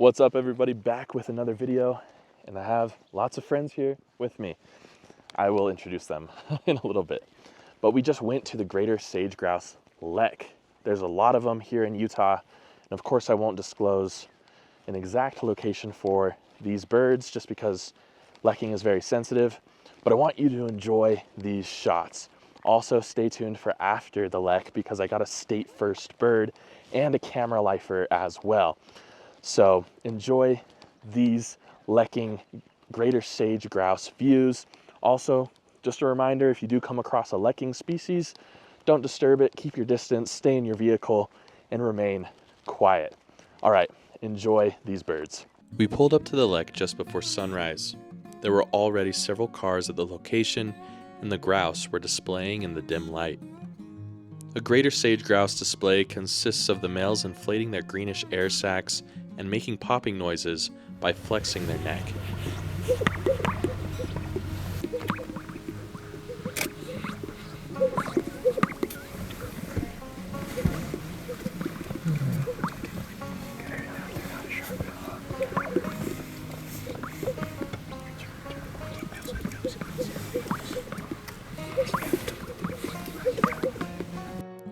What's up, everybody? Back with another video, and I have lots of friends here with me. I will introduce them in a little bit. But we just went to the Greater Sage-Grouse lek. There's a lot of them here in Utah, and of course I won't disclose an exact location for these birds just because lekking is very sensitive, but I want you to enjoy these shots. Also stay tuned for after the lek because I got a state first bird and a camera lifer as well. So enjoy these lekking Greater Sage-Grouse views. Also, just a reminder, if you do come across a lekking species, don't disturb it, keep your distance, stay in your vehicle, and remain quiet. All right, enjoy these birds. We pulled up to the lek just before sunrise. There were already several cars at the location, and the grouse were displaying in the dim light. A Greater Sage-Grouse display consists of the males inflating their greenish air sacs and making popping noises by flexing their neck.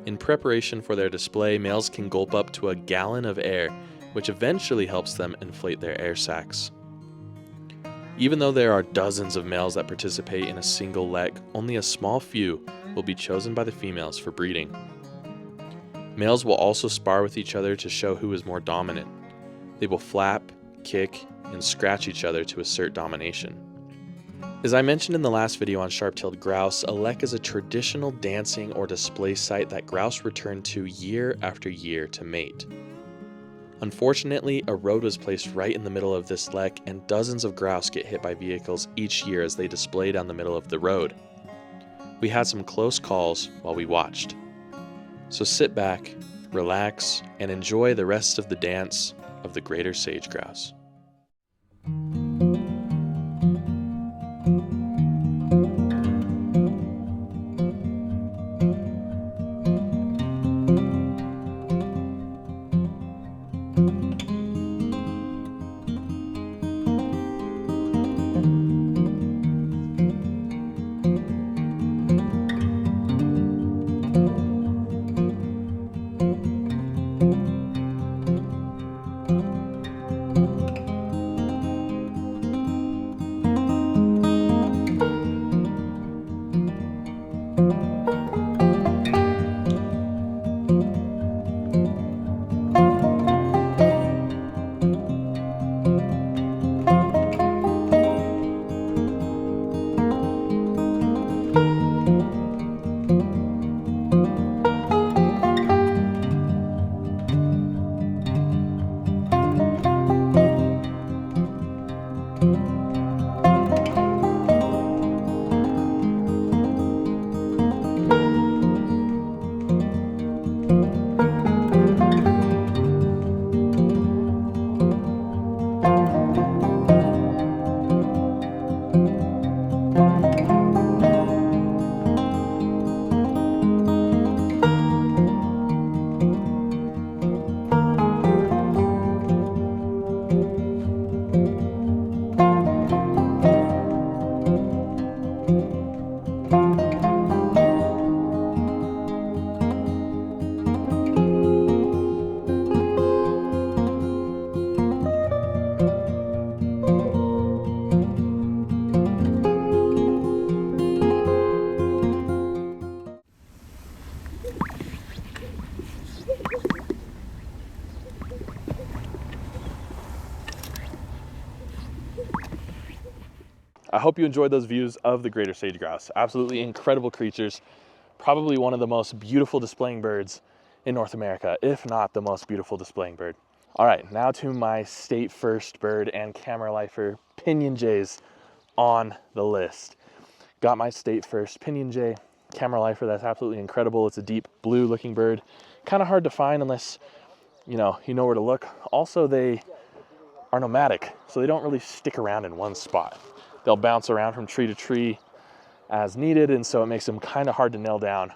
In preparation for their display, males can gulp up to a gallon of air, which eventually helps them inflate their air sacs. Even though there are dozens of males that participate in a single lek, only a small few will be chosen by the females for breeding. Males will also spar with each other to show who is more dominant. They will flap, kick, and scratch each other to assert domination. As I mentioned in the last video on sharp-tailed grouse, a lek is a traditional dancing or display site that grouse return to year after year to mate. Unfortunately, a road was placed right in the middle of this lek, and dozens of grouse get hit by vehicles each year as they display down the middle of the road. We had some close calls while we watched. So sit back, relax, and enjoy the rest of the dance of the Greater Sage-Grouse. I hope you enjoyed those views of the Greater Sage-Grouse. Absolutely incredible creatures. Probably one of the most beautiful displaying birds in North America, if not the most beautiful displaying bird. All right, now to my state first bird and camera lifer, Pinion Jays, on the list. Got my state first Pinion Jay, camera lifer. That's absolutely incredible. It's a deep blue looking bird. Kind of hard to find unless you know where to look. Also, they are nomadic, so they don't really stick around in one spot. They'll bounce around from tree to tree as needed, and so it makes them kind of hard to nail down.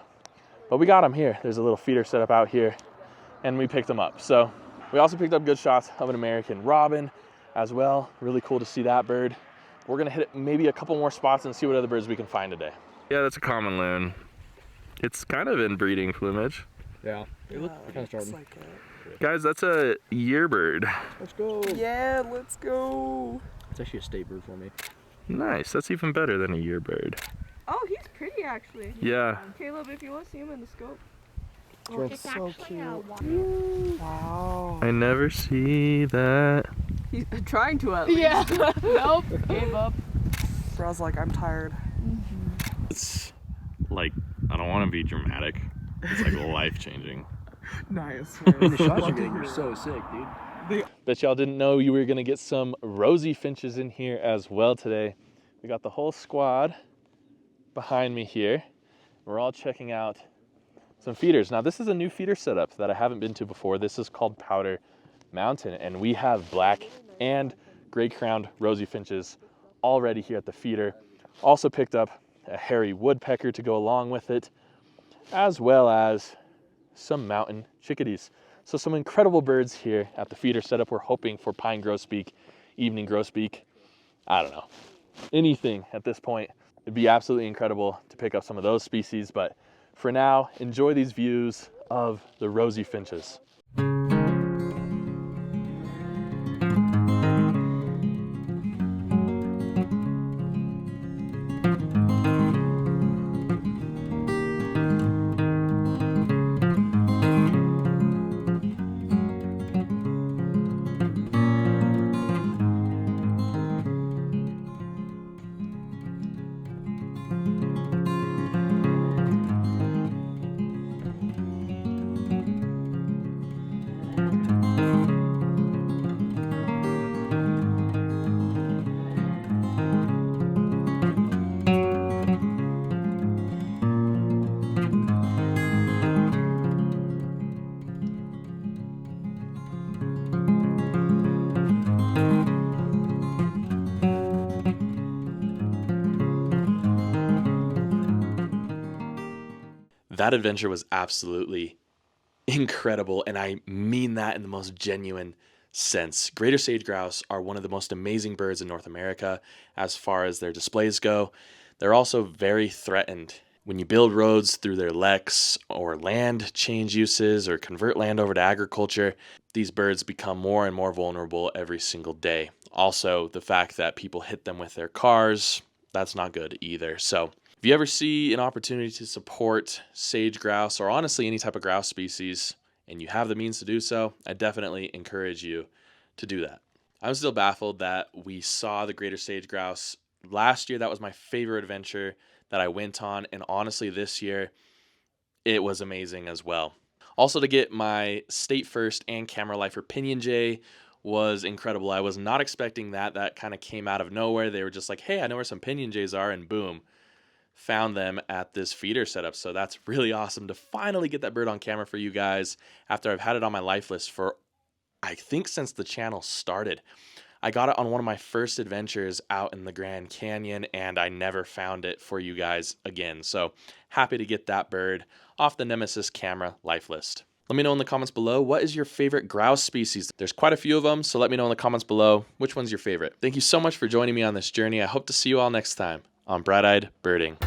But we got them here. There's a little feeder set up out here, and we picked them up. So We also picked up good shots of an American robin as well. Really cool to see that bird. We're gonna hit maybe a couple more spots and see what other birds we can find today. Yeah, that's a common loon. It's kind of in breeding plumage. Yeah, it looks kind of starting. Like it. Guys, that's a year bird. Let's go. Yeah, let's go. It's actually a state bird for me. Nice, that's even better than a year bird. Oh, he's pretty actually. Yeah. Caleb, if you want to see him in the scope. It's so cute. Wow. I never see that. He's trying to at least. Yeah. Nope, gave up. Bro's like, I'm tired. It's like, I don't want to be dramatic. It's like life-changing. Nice. The shots you're getting are so sick, dude. Bet y'all didn't know you were gonna get some Rosy-Finches in here as well today. We got the whole squad behind me here. We're all checking out some feeders. Now this is a new feeder setup that I haven't been to before. This is called Powder Mountain, and we have black and gray-crowned Rosy-Finches already here at the feeder. Also picked up a hairy woodpecker to go along with it, as well as some mountain chickadees. So some incredible birds here at the feeder setup. We're hoping for pine grosbeak, evening grosbeak. I don't know, anything at this point. It'd be absolutely incredible to pick up some of those species, but for now, enjoy these views of the Rosy-Finches. That adventure was absolutely incredible, and I mean that in the most genuine sense. Greater Sage-Grouse are one of the most amazing birds in North America as far as their displays go. They're also very threatened. When you build roads through their leks or land change uses or convert land over to agriculture, these birds become more and more vulnerable every single day. Also, the fact that people hit them with their cars, that's not good either. So if you ever see an opportunity to support sage-grouse or honestly any type of grouse species and you have the means to do so, I definitely encourage you to do that. I'm still baffled that we saw the greater sage-grouse last year. That was my favorite adventure that I went on, and honestly this year it was amazing as well. Also, to get my state first and camera lifer pinion jay was incredible. I was not expecting that. That kind of came out of nowhere. They were just like, hey, I know where some pinion jays are, and boom, found them at this feeder setup. So that's really awesome to finally get that bird on camera for you guys after I've had it on my life list for, I think, since the channel started. I got it on one of my first adventures out in the Grand Canyon, and I never found it for you guys again. So happy to get that bird off the Nemesis camera life list. Let me know in the comments below, what is your favorite grouse species? There's quite a few of them, so let me know in the comments below which one's your favorite. Thank you so much for joining me on this journey. I hope to see you all next time on Bright-Eyed Birding.